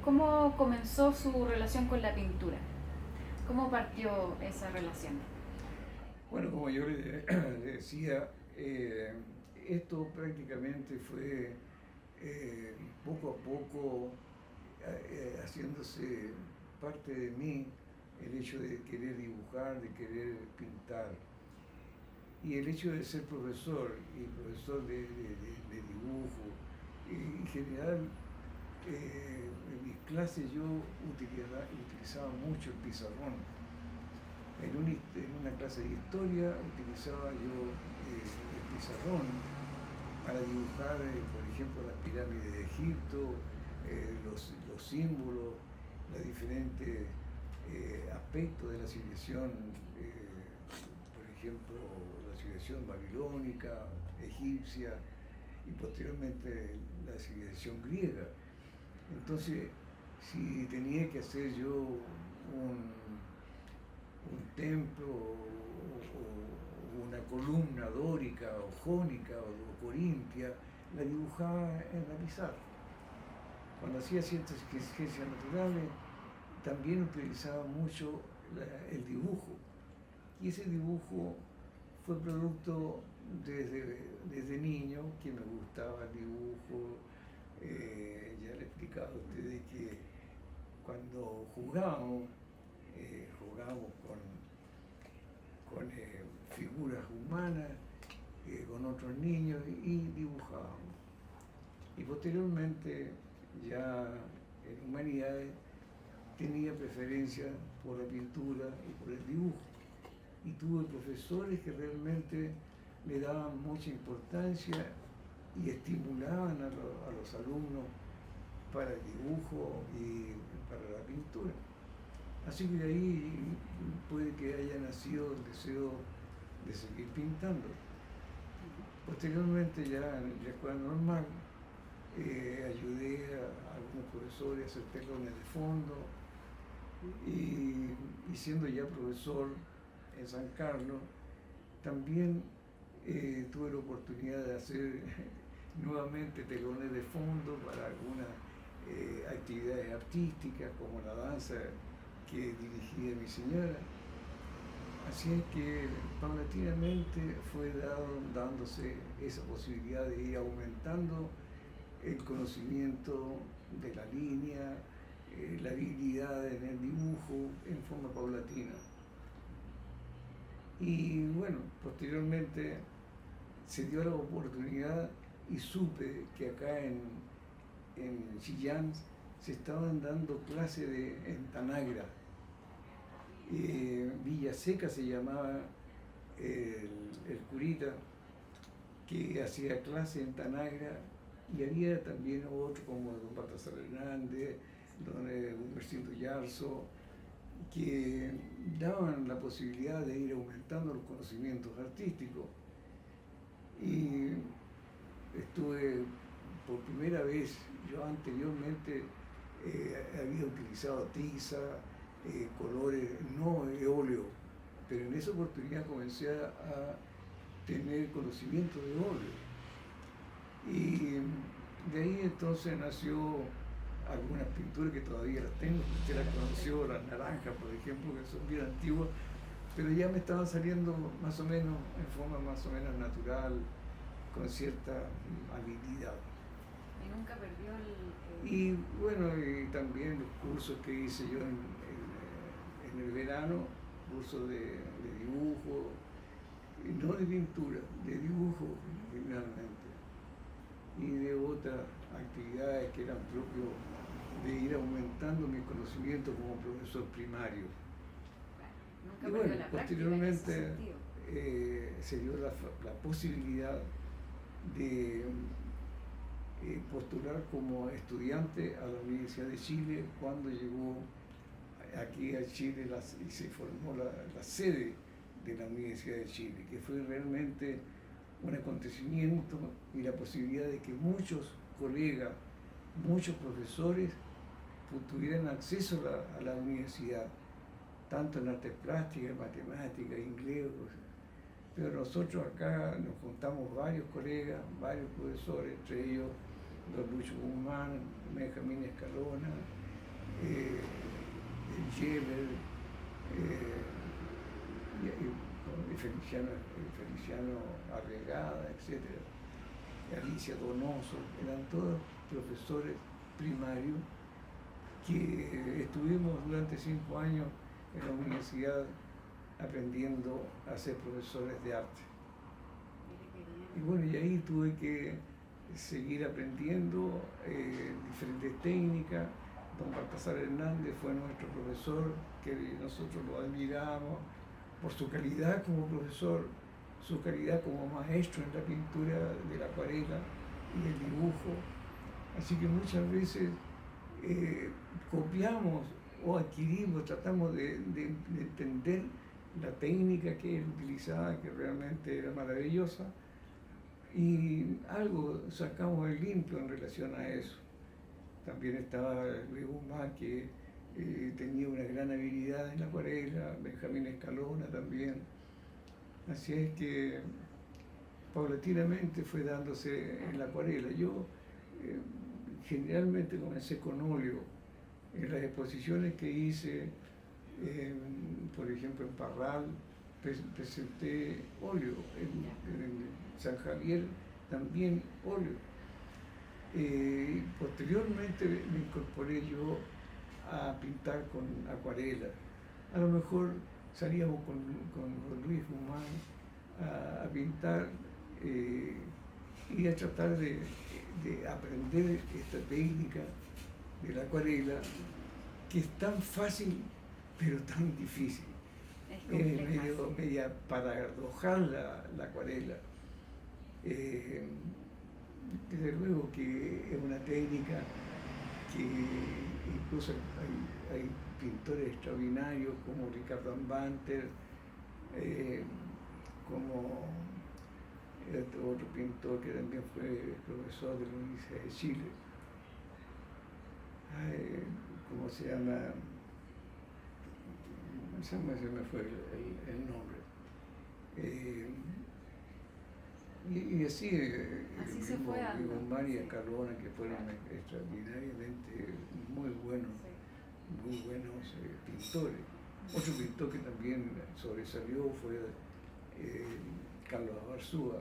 ¿Cómo comenzó su relación con la pintura? ¿Cómo partió esa relación? Bueno, como yo le decía, esto prácticamente fue poco a poco haciéndose parte de mí, el hecho de querer dibujar, de querer pintar. Y el hecho de ser profesor y profesor de dibujo, y en general en mis clases yo utilizaba mucho el pizarrón. En una clase de historia utilizaba yo el pizarrón para dibujar, por ejemplo, las pirámides de Egipto, los símbolos, los diferentes aspectos de la civilización, por ejemplo, la civilización babilónica, egipcia y posteriormente la civilización griega. Entonces, si tenía que hacer yo un templo o una columna dórica o jónica o corintia, la dibujaba en la pizarra. Cuando hacía ciertas ciencias naturales, también utilizaba mucho el dibujo. Y ese dibujo fue producto desde niño, que me gustaba el dibujo. Ya le he explicado a ustedes que cuando jugábamos con figuras humanas, con otros niños y dibujábamos. Y posteriormente, ya en humanidades, tenía preferencia por la pintura y por el dibujo. Y tuve profesores que realmente le daban mucha importancia y estimulaban a los alumnos para el dibujo y para la pintura. Así que de ahí puede que haya nacido el deseo de seguir pintando. Posteriormente, ya en la escuela normal, ayudé a algunos profesores a hacer telones de fondo y siendo ya profesor en San Carlos, también tuve la oportunidad de hacer nuevamente telones de fondo para algunas actividades artísticas como la danza que dirigía mi señora. Así es que paulatinamente fue dándose esa posibilidad de ir aumentando el conocimiento de la línea, la habilidad en el dibujo en forma paulatina. Y bueno, posteriormente se dio la oportunidad y supe que acá en Chillán se estaban dando clases en Tanagra. Villaseca se llamaba el curita que hacía clase en Tanagra, y había también otro como don Baltasar Hernández, don Humercindo Yarzo, que daban la posibilidad de ir aumentando los conocimientos artísticos. Y estuve por primera vez, yo anteriormente había utilizado tiza, colores, no óleo, pero en esa oportunidad comencé a tener conocimiento de óleo. Y de ahí entonces nació algunas pinturas que todavía las tengo. Usted las conoció, las naranjas, por ejemplo, que son bien antiguas, pero ya me estaban saliendo más o menos en forma más o menos natural, con cierta habilidad. Y nunca perdió Y bueno, y también los cursos que hice yo en el verano, cursos de dibujo, y no de pintura, de dibujo finalmente, y de otras actividades que eran propios de ir aumentando mis conocimientos como profesor primario. Nunca Y perdió bueno, la práctica posteriormente en ese sentido. se dio la posibilidad de postular como estudiante a la Universidad de Chile cuando llegó aquí a Chile y se formó la sede de la Universidad de Chile, que fue realmente un acontecimiento y la posibilidad de que muchos colegas, muchos profesores tuvieran acceso a la universidad, tanto en artes plásticas, matemáticas, inglés. Pero nosotros acá nos juntamos varios colegas, varios profesores, entre ellos don Lucho Guzmán, Benjamín Escalona, Yeller, Feliciano Arregada, etc. Alicia Donoso, eran todos profesores primarios que estuvimos durante 5 años en la universidad aprendiendo a ser profesores de arte. Y bueno, y ahí tuve que seguir aprendiendo diferentes técnicas. Don Baltasar Hernández fue nuestro profesor, que nosotros lo admiramos por su calidad como profesor, su calidad como maestro en la pintura de la acuarela y el dibujo. Así que muchas veces copiamos o adquirimos, tratamos de entender la técnica que él utilizaba, que realmente era maravillosa, y algo sacamos el limpio en relación a eso. También estaba Luis Guzmán, que tenía una gran habilidad en la acuarela, Benjamín Escalona también. Así es que paulatinamente fue dándose en la acuarela. Yo generalmente comencé con óleo. En las exposiciones que hice, por ejemplo en Parral, presenté óleo. En San Javier también óleo. Posteriormente me incorporé yo a pintar con acuarela. A lo mejor salíamos con Luis Guzmán a pintar y a tratar de aprender esta técnica de la acuarela, que es tan fácil pero tan difícil. Es media paradojal la acuarela. Desde luego que es una técnica que incluso hay pintores extraordinarios como Ricardo Ambanter, como otro pintor que también fue profesor de la Universidad de Chile. ¿Cómo se llama? Se me fue el nombre. Y así se fue y Guzmán y Escalona, que fueron extraordinariamente muy buenos pintores. Otro pintor que también sobresalió fue Carlos Abarzúa,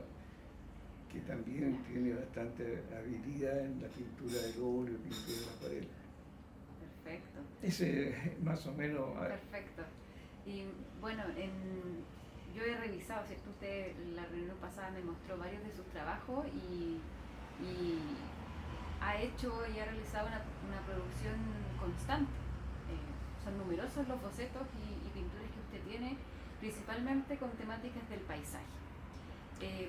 que también tiene bastante habilidad en la pintura del óleo, pintura de la acuarela. Perfecto. Ese más o menos. Perfecto. Y bueno, yo he revisado, ¿cierto? Usted la reunión pasada me mostró varios de sus trabajos y ha hecho y ha realizado una producción constante. Son numerosos los bocetos y pinturas que usted tiene, principalmente con temáticas del paisaje.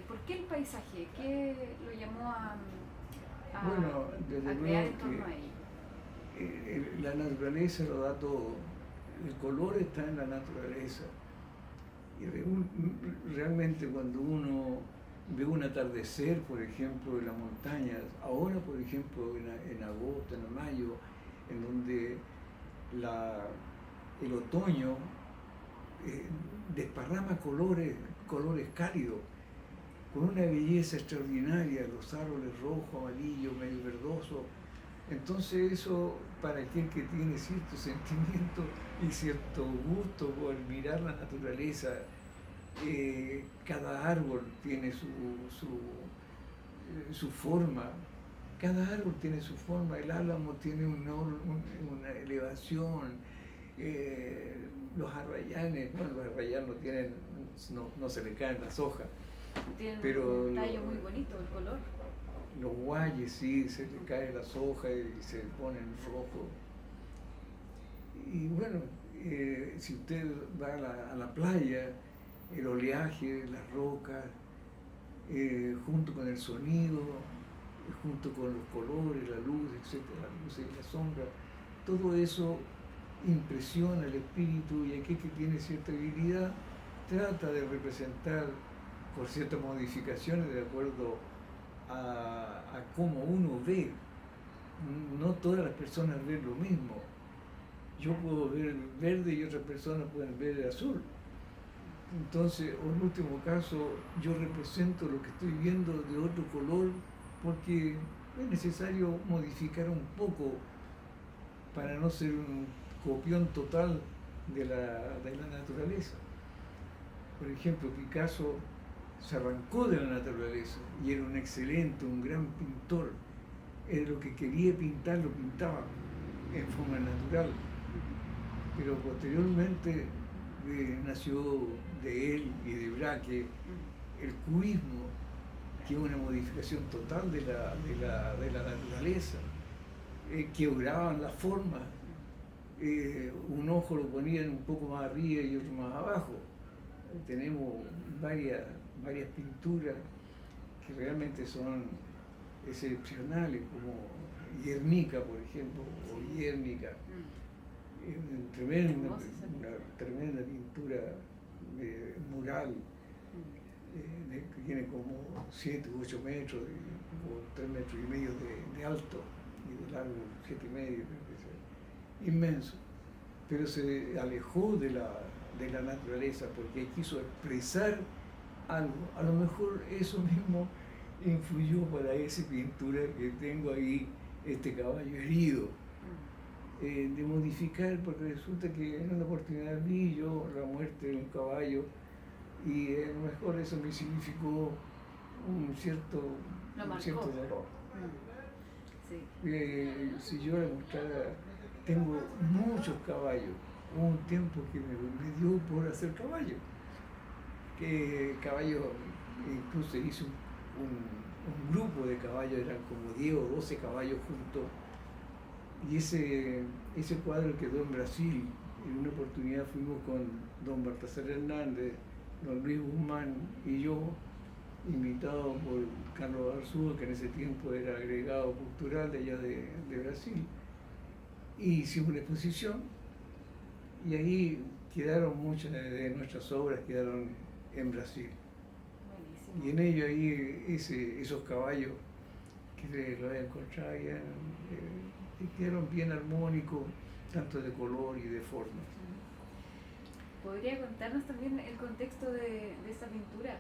¿Por qué el paisaje? ¿Qué lo llamó a crear en torno a ello? La naturaleza lo da todo. El color está en la naturaleza. Y realmente cuando uno ve un atardecer, por ejemplo, en las montañas, ahora por ejemplo en agosto, en mayo, en donde el otoño desparrama colores cálidos, con una belleza extraordinaria, los árboles rojos, amarillos, medio verdosos. Entonces eso, para aquel que tiene cierto sentimiento y cierto gusto por mirar la naturaleza, cada árbol tiene su forma, cada árbol tiene su forma, el álamo tiene una elevación, los arrayanes, bueno, los arrayanes no se le caen las hojas. Tienen pero un tallo muy bonito, el color. Los guayes sí, se le caen las hojas y se ponen rojos. Y bueno, si usted va a la playa, el oleaje, las rocas, junto con el sonido, junto con los colores, la luz, etcétera, la luz y la sombra, todo eso impresiona el espíritu, y aquel que tiene cierta habilidad trata de representar con ciertas modificaciones de acuerdo a cómo uno ve. No todas las personas ven lo mismo. Yo puedo ver verde y otras personas pueden ver azul. Entonces, en último caso, yo represento lo que estoy viendo de otro color porque es necesario modificar un poco para no ser un copión total de la naturaleza. Por ejemplo, Picasso se arrancó de la naturaleza y era un excelente, un gran pintor. Era lo que quería pintar, lo pintaba en forma natural. Pero posteriormente nació de él y de Braque el cubismo, que es una modificación total de la naturaleza. Quebraban las formas, un ojo lo ponían un poco más arriba y otro más abajo. Tenemos varias pinturas que realmente son excepcionales, como Guernica, por ejemplo, o Guernica. Una tremenda pintura mural, que tiene como 7 u 8 metros, o 3 metros y medio de alto y de largo 7 y medio, inmenso. Pero se alejó de la naturaleza porque quiso expresar algo. A lo mejor eso mismo influyó para esa pintura que tengo ahí, este caballo herido, de modificar, porque resulta que en una oportunidad vi yo la muerte de un caballo y a lo mejor eso me significó un cierto dolor. Sí. Si yo le mostrara, tengo muchos caballos. Hubo un tiempo que me dio por hacer caballo. Incluso hice un grupo de caballos, eran como 10 o 12 caballos juntos. Y ese cuadro quedó en Brasil. En una oportunidad fuimos con don Baltasar Hernández, don Luis Guzmán y yo, invitados por Carlos Arzúa, que en ese tiempo era agregado cultural de allá de Brasil. Y hicimos una exposición y ahí quedaron muchas de nuestras obras, quedaron en Brasil. Buenísimo. Y en ello ahí esos caballos que los he encontrado ya, quedaron bien armónicos, tanto de color y de forma. ¿Podría contarnos también el contexto de esa pintura?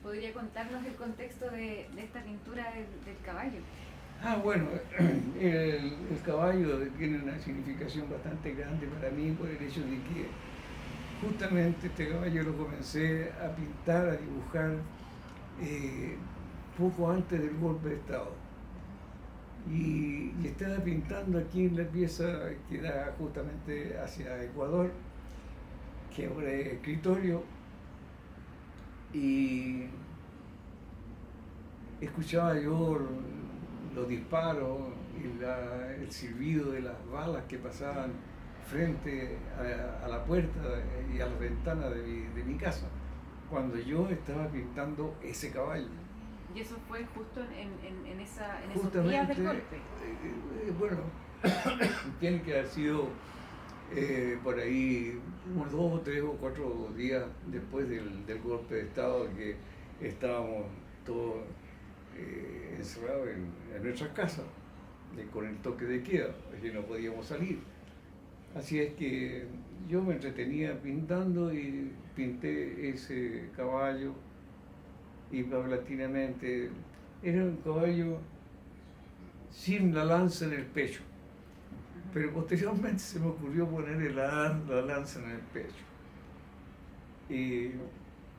¿Podría contarnos el contexto de esta pintura del caballo? Bueno, el caballo tiene una significación bastante grande para mí por el hecho de que justamente este caballo lo comencé a pintar, a dibujar poco antes del golpe de Estado. Y estaba pintando aquí en la pieza que da justamente hacia Ecuador, que ahora es escritorio, y escuchaba yo los disparos y el silbido de las balas que pasaban frente a la puerta y a la ventana de mi casa, cuando yo estaba pintando ese caballo. ¿Y eso fue justo en esos días del golpe? Bueno, tiene que haber sido por ahí unos 2 o 3 o 4 días después del golpe de Estado, que estábamos todos encerrados en nuestras casas, con el toque de queda, que no podíamos salir. Así es que yo me entretenía pintando y pinté ese caballo, y paulatinamente era un caballo sin la lanza en el pecho, pero posteriormente se me ocurrió ponerle la lanza en el pecho. Y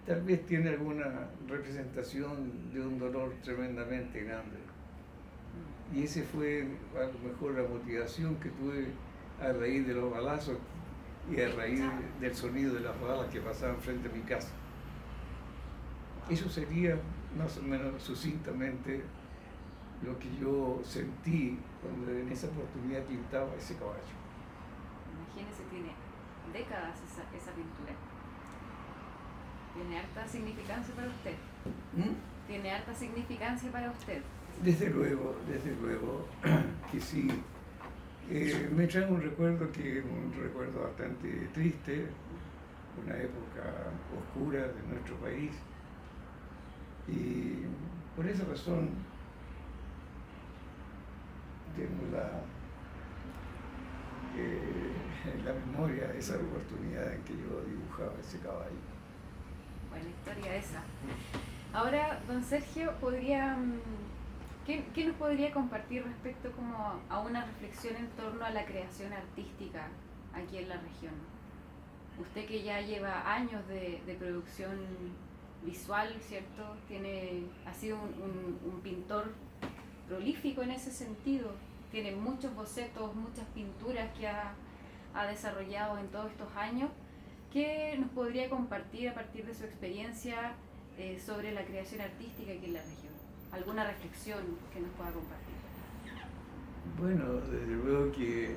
tal vez tiene alguna representación de un dolor tremendamente grande. Y ese fue a lo mejor la motivación que tuve a raíz de los balazos y a raíz del sonido de las balas que pasaban frente a mi casa. Eso sería más o menos sucintamente lo que yo sentí cuando en esa oportunidad pintaba ese caballo. Imagínese, tiene décadas esa pintura. ¿Tiene harta significancia para usted? ¿Tiene harta significancia para usted? Desde luego que sí. Me trae un recuerdo bastante triste, una época oscura de nuestro país. Y por esa razón tengo la memoria de esa oportunidad en que yo dibujaba ese caballo. Buena historia esa. Ahora, don Sergio, ¿Qué nos podría compartir respecto como a una reflexión en torno a la creación artística aquí en la región? Usted que ya lleva años de producción visual, ¿cierto? Ha sido un pintor prolífico en ese sentido. Tiene muchos bocetos, muchas pinturas que ha desarrollado en todos estos años. ¿Qué nos podría compartir a partir de su experiencia sobre la creación artística aquí en la región? ¿Alguna reflexión que nos pueda compartir? Bueno, desde luego que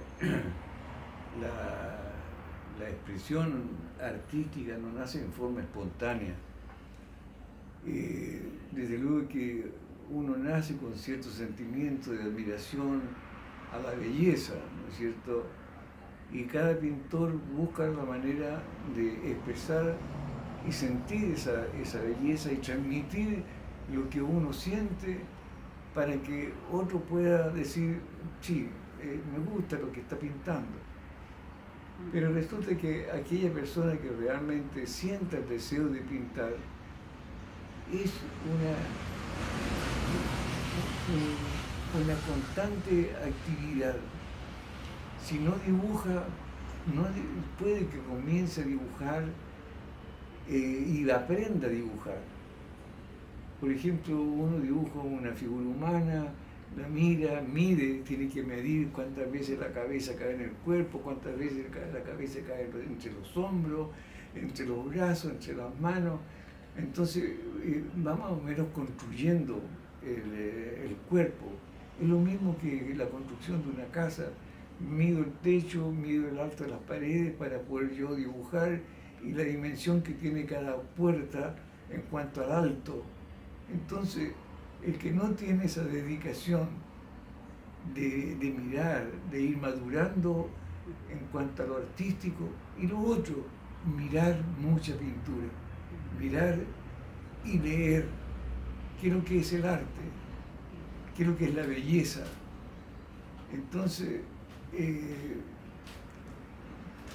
la expresión artística no nace en forma espontánea. Desde luego que uno nace con cierto sentimiento de admiración a la belleza, ¿no es cierto? Y cada pintor busca la manera de expresar y sentir esa belleza y transmitir lo que uno siente para que otro pueda decir, sí, me gusta lo que está pintando. Pero resulta que aquella persona que realmente sienta el deseo de pintar es una constante actividad. Si no dibuja, puede que comience a dibujar y aprenda a dibujar. Por ejemplo, uno dibuja una figura humana, la mira, mide, tiene que medir cuántas veces la cabeza cae en el cuerpo, cuántas veces la cabeza cae entre los hombros, entre los brazos, entre las manos. Entonces va más o menos construyendo el cuerpo. Es lo mismo que la construcción de una casa. Mido el techo, mido el alto de las paredes para poder yo dibujar y la dimensión que tiene cada puerta en cuanto al alto. Entonces, el que no tiene esa dedicación de mirar, de ir madurando en cuanto a lo artístico, y lo otro, mirar mucha pintura, mirar y leer qué es lo que es el arte, qué es lo que es la belleza. Entonces,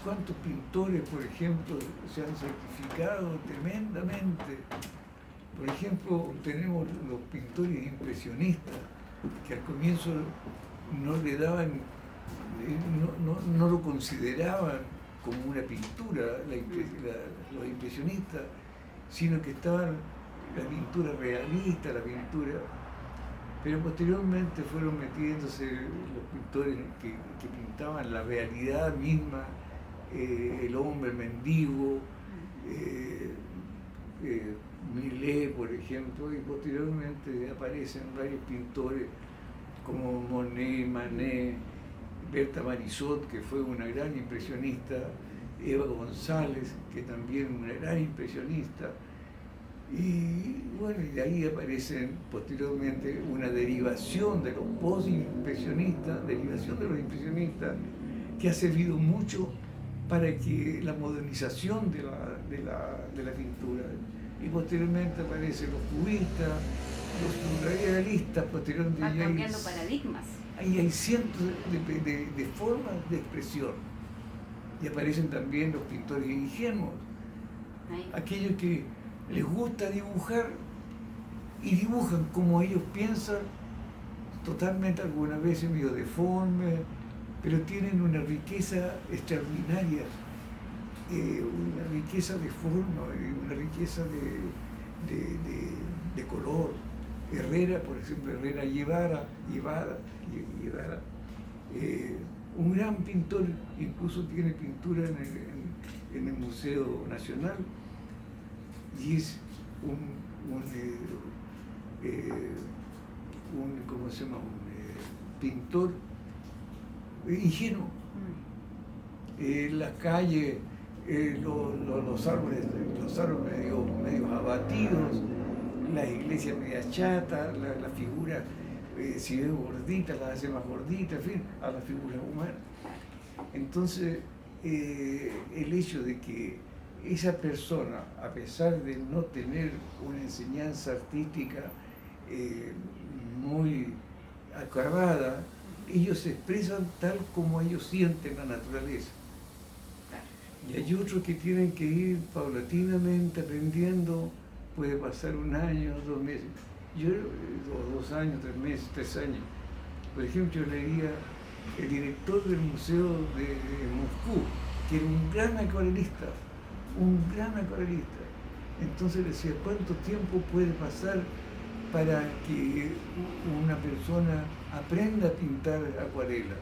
¿cuántos pintores, por ejemplo, se han certificado tremendamente? Por ejemplo, tenemos los pintores impresionistas, que al comienzo no le daban, no lo consideraban como una pintura, los impresionistas, sino que estaban la pintura realista, la pintura. Pero posteriormente fueron metiéndose los pintores que pintaban la realidad misma, el hombre mendigo, Millet, por ejemplo, y posteriormente aparecen varios pintores como Monet, Manet, Berta Marisot, que fue una gran impresionista, Eva González, que también una gran impresionista. Y bueno, y de ahí aparecen posteriormente una derivación de los post-impresionistas, que ha servido mucho para que la modernización de la pintura. Y posteriormente aparecen los cubistas, los surrealistas, posteriormente. Van cambiando paradigmas. Ahí hay cientos de formas de expresión. Y aparecen también los pintores ingenuos, aquellos que les gusta dibujar y dibujan como ellos piensan, totalmente algunas veces medio deforme, pero tienen una riqueza extraordinaria, una riqueza de forma, una riqueza de color. Herrera, por ejemplo, Herrera Guevara, un gran pintor, incluso tiene pintura en el Museo Nacional, y es ¿cómo se llama? Un pintor ingenuo. En las calles, los árboles medio abatidos, las iglesias medias chatas, la figura, si es gordita, la hace más gordita, en fin, a la figura humana. Entonces, el hecho de que esa persona, a pesar de no tener una enseñanza artística muy acabada, ellos se expresan tal como ellos sienten la naturaleza. Y hay otros que tienen que ir paulatinamente aprendiendo, puede pasar un año, 2 meses, yo, 2 años, 3 meses, 3 años, por ejemplo, yo leía el director del Museo de Moscú, que era un gran acuarelista, Entonces decía, ¿cuánto tiempo puede pasar para que una persona aprenda a pintar acuarela?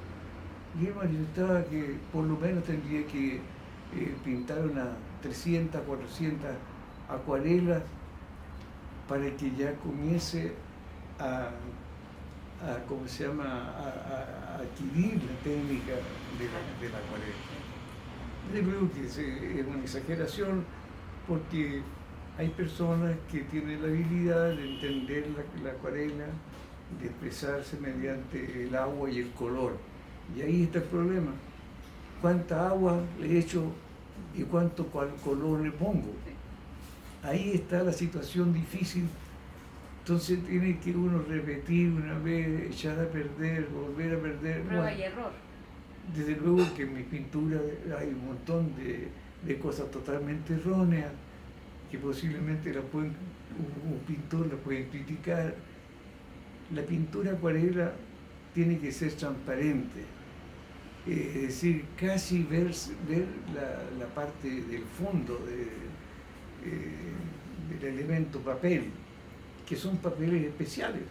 Y él manifestaba que por lo menos tendría que pintar unas 300, 400 acuarelas para que ya comience ¿cómo se llama?, a adquirir la técnica de la acuarela. Yo creo que es una exageración, porque hay personas que tienen la habilidad de entender la acuarela, de expresarse mediante el agua y el color. Y ahí está el problema. ¿Cuánta agua le echo y cuánto color le pongo? Ahí está la situación difícil. Entonces tiene que uno repetir una vez, echar a perder, volver a perder. Prueba y error. Desde luego que en mi pintura hay un montón de cosas totalmente erróneas que posiblemente un pintor la puede criticar. La pintura acuarela tiene que ser transparente, es decir, casi ver la parte del fondo del elemento papel, que son papeles especiales.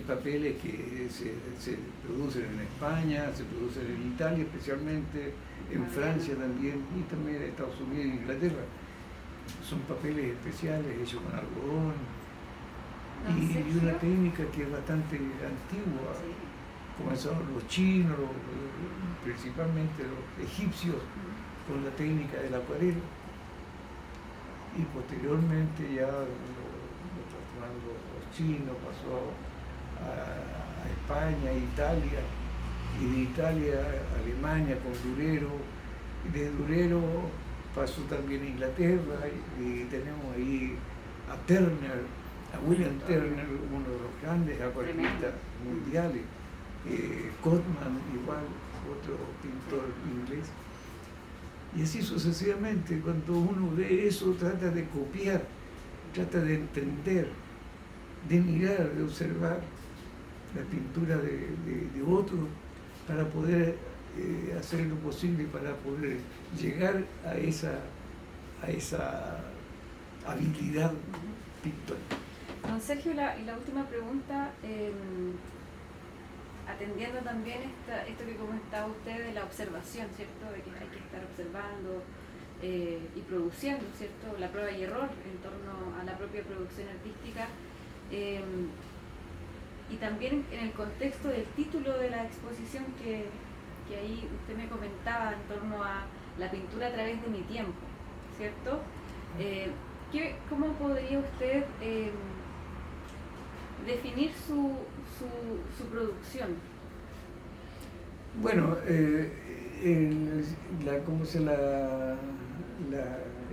Papeles que se producen en España, se producen en Italia especialmente, en Francia también, y también en Estados Unidos y Inglaterra. Son papeles especiales hechos con algodón y una técnica que es bastante antigua. Comenzaron los chinos, principalmente los egipcios, con la técnica de la acuarela, y posteriormente ya los chinos pasó a España, Italia, y de Italia a Alemania con Durero, y de Durero pasó también a Inglaterra, y tenemos ahí a Turner, a William Turner, uno de los grandes acuarelistas mundiales, Cotman igual, otro pintor inglés. Y así sucesivamente, cuando uno ve eso, trata de copiar, trata de entender, de mirar, de observar la pintura de otros para poder hacer lo posible para poder llegar a esa habilidad pictórica. Don Sergio, la última pregunta, atendiendo también esto que comentaba usted de la observación, ¿cierto? De que hay que estar observando y produciendo, ¿cierto? La prueba y error en torno a la propia producción artística. Y también en el contexto del título de la exposición que ahí usted me comentaba en torno a la pintura a través de mi tiempo, ¿cierto? ¿Cómo podría usted definir su producción? Bueno, la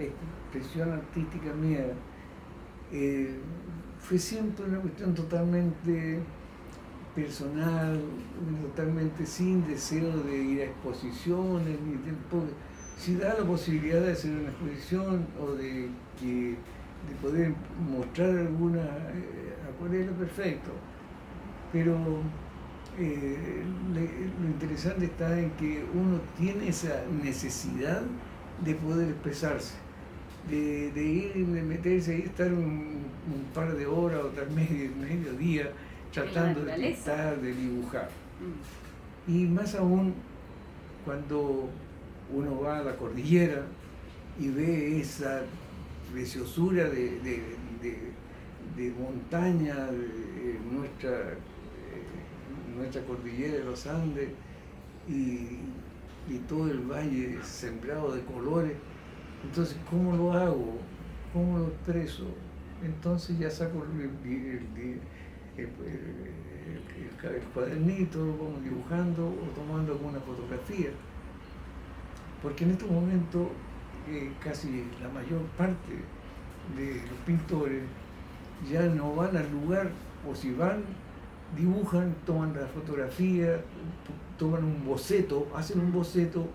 expresión artística mía fue siempre una cuestión totalmente personal, totalmente sin deseo de ir a exposiciones, ni tampoco. Si da la posibilidad de hacer una exposición o de poder mostrar alguna acuarela, perfecto. Pero lo interesante está en que uno tiene esa necesidad de poder expresarse, de ir, de meterse y estar un par de horas o tal medio día tratando de pintar, de dibujar. Y más aún cuando uno va a la cordillera y ve esa preciosura de montaña, nuestra cordillera de los Andes, y todo el valle sembrado de colores. Entonces, ¿cómo lo hago? ¿Cómo lo expreso? Entonces ya saco el cuadernito, vamos dibujando o tomando alguna fotografía. Porque en estos momentos casi la mayor parte de los pintores ya no van al lugar, o si van, dibujan, toman la fotografía, toman un boceto, hacen un boceto,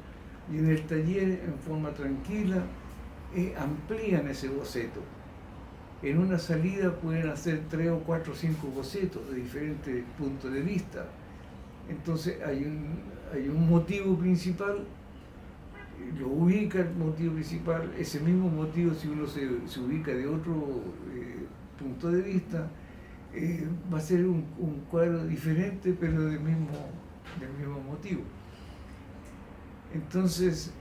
y en el taller, en forma tranquila, amplían ese boceto. en una salida pueden hacer 3 o 4 o 5 bocetos de diferentes puntos de vista. Entonces hay un motivo principal, lo ubica el motivo principal, ese mismo motivo, si uno se ubica de otro punto de vista, va a ser un cuadro diferente, pero del mismo motivo. Entonces,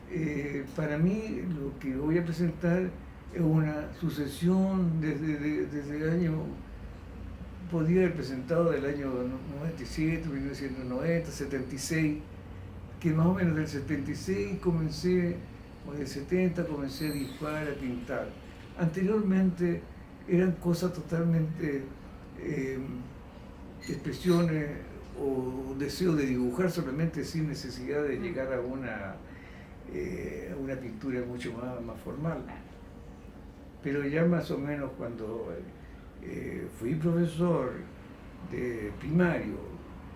para mí lo que voy a presentar es una sucesión desde el año, podría haber presentado del año 97, 1990, 76, que más o menos del 76 comencé, o del 70 comencé a dibujar, a pintar. Anteriormente eran cosas totalmente, expresiones o deseo de dibujar solamente sin necesidad de llegar a una pintura mucho más formal. Pero ya más o menos cuando fui profesor de primario,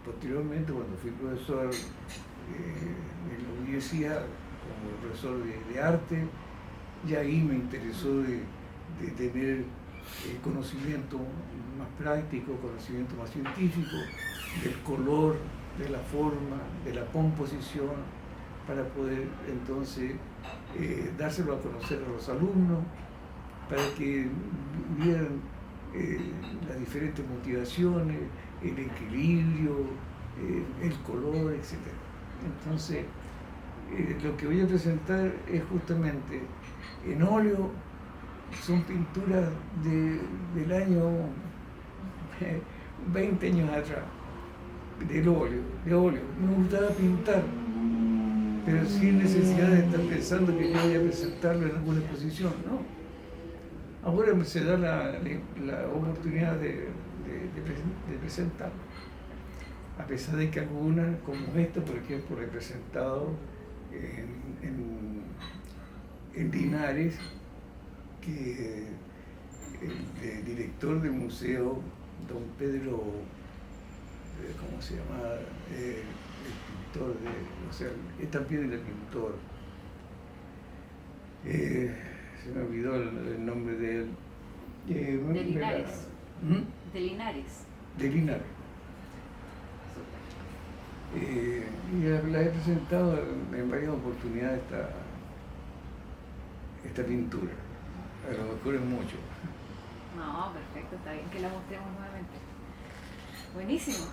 posteriormente cuando fui profesor en la universidad como profesor de arte, ya ahí me interesó de tener conocimiento más práctico, conocimiento más científico, del color, de la forma, de la composición, para poder entonces dárselo a conocer a los alumnos, para que vieran las diferentes motivaciones, el equilibrio, el color, etc. Entonces, lo que voy a presentar es justamente en óleo, son pinturas del año 20 años atrás, de óleo. Me gustaba pintar, pero sin necesidad de estar pensando que yo voy a presentarlo en alguna exposición, ¿no? Ahora se da la oportunidad de presentarlo. A pesar de que algunas, como esta, por ejemplo, he presentado en Linares, que el director del museo, don Pedro, ¿cómo se llama? El pintor, o sea, es también el pintor. Se me olvidó el nombre de él. De Linares. De Linares. De Linares. Y la he presentado en varias oportunidades esta pintura. A lo mejor es mucho. No, perfecto, está bien que la mostremos nuevamente. Buenísimo.